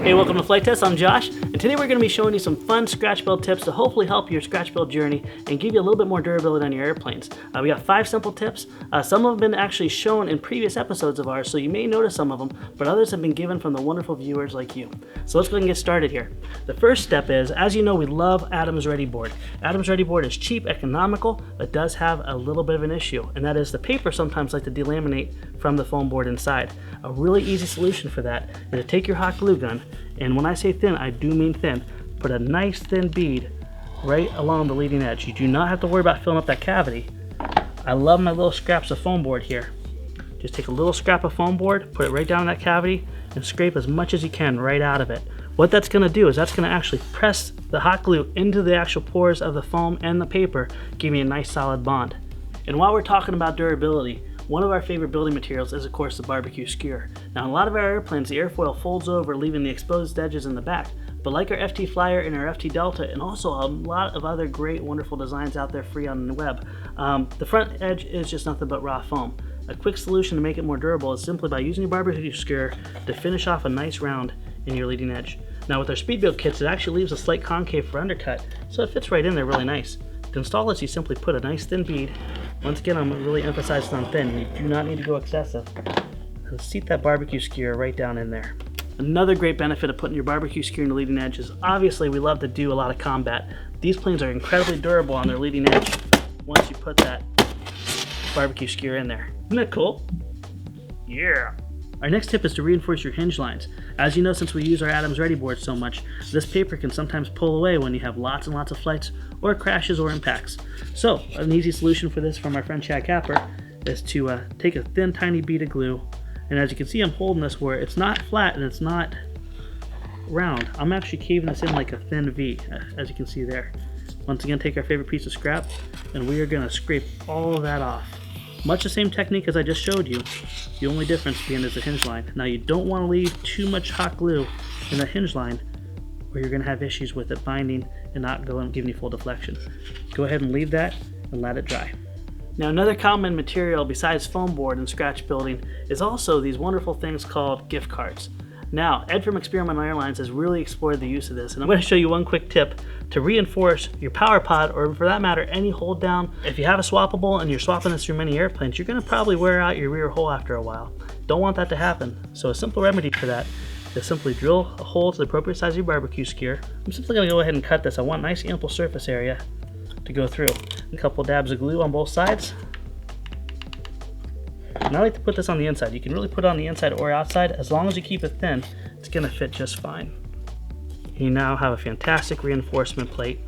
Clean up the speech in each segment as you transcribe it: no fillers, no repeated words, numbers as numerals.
Hey, welcome to Flite Test. I'm Josh, and today we're going to be showing you some fun scratch build tips to hopefully help your scratch build journey and give you a little bit more durability on your airplanes. We got 5 simple tips. Some have been actually shown in previous episodes of ours, so you may notice some of them, but others have been given from the wonderful viewers like you. So let's go ahead and get started here. The first step is, as you know, we love Adam's Ready Board. Adam's Ready Board is cheap, economical, but does have a little bit of an issue, and that is the paper sometimes like to delaminate from the foam board inside. A really easy solution for that is to take your hot glue gun, and when I say thin, I do mean thin. Put a nice thin bead right along the leading edge. You do not have to worry about filling up that cavity. I love my little scraps of foam board here. Just take a little scrap of foam board, put it right down in that cavity, and scrape as much as you can right out of it. What that's going to do is that's going to actually press the hot glue into the actual pores of the foam and the paper, giving you a nice solid bond. And while we're talking about durability, one of our favorite building materials is, of course, the BBQ Skew. Now, in a lot of our airplanes, the airfoil folds over, leaving the exposed edges in the back. But like our FT Flyer and our FT Delta, and also a lot of other great, wonderful designs out there free on the web, the front edge is just nothing but raw foam. A quick solution to make it more durable is simply by using your BBQ Skew to finish off a nice round in your leading edge. Now, with our speed build kits, it actually leaves a slight concave for undercut, so it fits right in there really nice. To install this, you simply put a nice thin bead. Once again, I'm really emphasizing on thin. You do not need to go excessive. And seat that BBQ Skew right down in there. Another great benefit of putting your BBQ Skew in the leading edge is obviously we love to do a lot of combat. These planes are incredibly durable on their leading edge once you put that BBQ Skew in there. Isn't that cool? Yeah. Our next tip is to reinforce your hinge lines. As you know, since we use our Adam's Ready Board so much, this paper can sometimes pull away when you have lots and lots of flights or crashes or impacts. So, an easy solution for this from our friend Chad Capper is to take a thin, tiny bead of glue, and as you can see, I'm holding this where it's not flat and it's not round. I'm actually caving this in like a thin V, as you can see there. Once again, take our favorite piece of scrap, and we are going to scrape all of that off. Much the same technique as I just showed you, the only difference being is the hinge line. Now, you don't want to leave too much hot glue in the hinge line or you're going to have issues with it binding and not giving you full deflection. Go ahead and leave that and let it dry. Now, another common material besides foam board and scratch building is also these wonderful things called gift cards. Now, Ed from Experimental Airlines has really explored the use of this, and I'm going to show you one quick tip to reinforce your power pod, or for that matter, any hold down. If you have a swappable and you're swapping this through many airplanes, you're going to probably wear out your rear hole after a while. Don't want that to happen. So a simple remedy for that is simply drill a hole to the appropriate size of your BBQ Skew. I'm simply going to go ahead and cut this. I want nice ample surface area to go through. A couple dabs of glue on both sides. And I like to put this on the inside. You can really put it on the inside or outside. As long as you keep it thin, it's going to fit just fine. You now have a fantastic reinforcement plate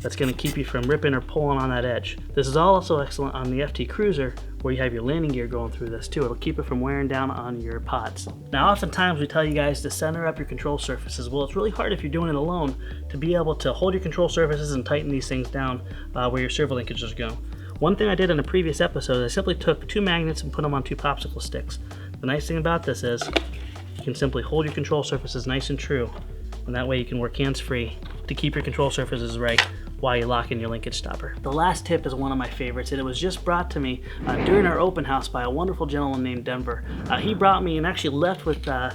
that's going to keep you from ripping or pulling on that edge. This is also excellent on the FT Cruiser, where you have your landing gear going through this too. It'll keep it from wearing down on your pods. Now, oftentimes we tell you guys to center up your control surfaces. Well, it's really hard if you're doing it alone to be able to hold your control surfaces and tighten these things down where your servo linkages go. One thing I did in a previous episode is I simply took 2 magnets and put them on 2 popsicle sticks. The nice thing about this is you can simply hold your control surfaces nice and true, and that way you can work hands-free to keep your control surfaces right while you lock in your linkage stopper. The last tip is one of my favorites, and it was just brought to me during our open house by a wonderful gentleman named Denver. He brought me and actually left without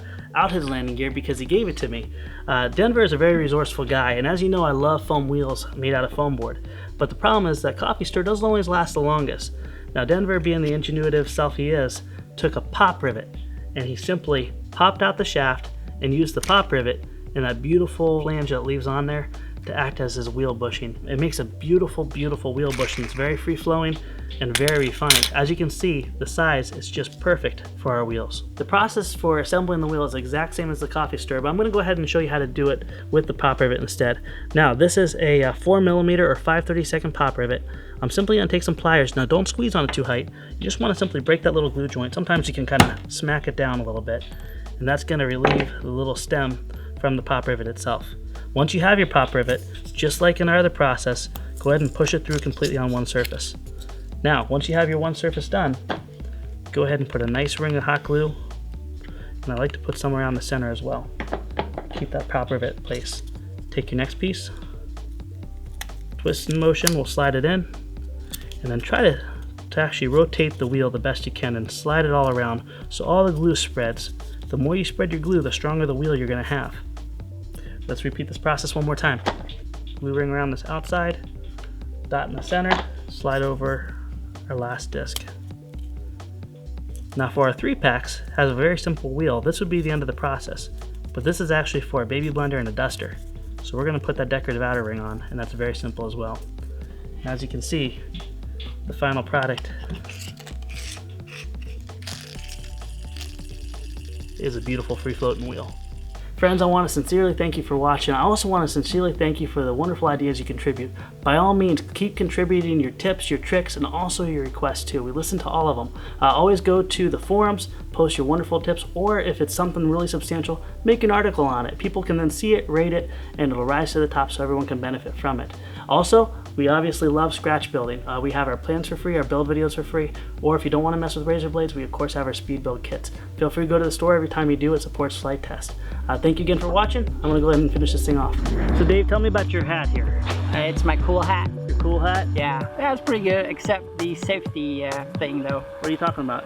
his landing gear because he gave it to me. Denver is a very resourceful guy, and as you know, I love foam wheels made out of foam board. But the problem is that coffee stir doesn't always last the longest. Now, Denver, being the ingenuitive self he is, took a pop rivet, and he simply popped out the shaft and used the pop rivet and that beautiful flange that leaves on there to act as his wheel bushing. It makes a beautiful, beautiful wheel bushing. It's very free-flowing and very refined. As you can see, the size is just perfect for our wheels. The process for assembling the wheel is the exact same as the coffee stir, but I'm going to go ahead and show you how to do it with the pop rivet instead. Now, this is a 4mm or 5/32 pop rivet. I'm simply going to take some pliers. Now, don't squeeze on it too tight. You just want to simply break that little glue joint. Sometimes you can kind of smack it down a little bit, and that's going to relieve the little stem from the pop rivet itself. Once you have your pop rivet, just like in our other process, go ahead and push it through completely on one surface. Now, once you have your one surface done, go ahead and put a nice ring of hot glue, and I like to put some around the center as well. Keep that pop rivet in place. Take your next piece, twist in motion, we'll slide it in, and then try to actually rotate the wheel the best you can and slide it all around so all the glue spreads The more you spread your glue, the stronger the wheel you're going to have. Let's repeat this process one more time. Glue ring around this outside, dot in the center, slide over our last disc. Now for our 3-packs, has a very simple wheel. This would be the end of the process, but this is actually for a baby blender and a duster. So we're going to put that decorative outer ring on, and that's very simple as well. Now, as you can see, the final product is a beautiful free floating wheel. Friends, I want to sincerely thank you for watching. I also want to sincerely thank you for the wonderful ideas you contribute. By all means, keep contributing your tips, your tricks, and also your requests too. We listen to all of them. Always go to the forums, post your wonderful tips, or if it's something really substantial, make an article on it. People can then see it, rate it, and it'll rise to the top so everyone can benefit from it. Also, we obviously love scratch building. We have our plans for free, our build videos for free, or if you don't want to mess with razor blades, we of course have our speed build kits. Feel free to go to the store every time you do. It supports Flite Test. Thank you again for watching. I'm gonna go ahead and finish this thing off. So Dave, tell me about your hat here. It's my cool hat. Your cool hat? Yeah, it's pretty good, except the safety thing though. What are you talking about?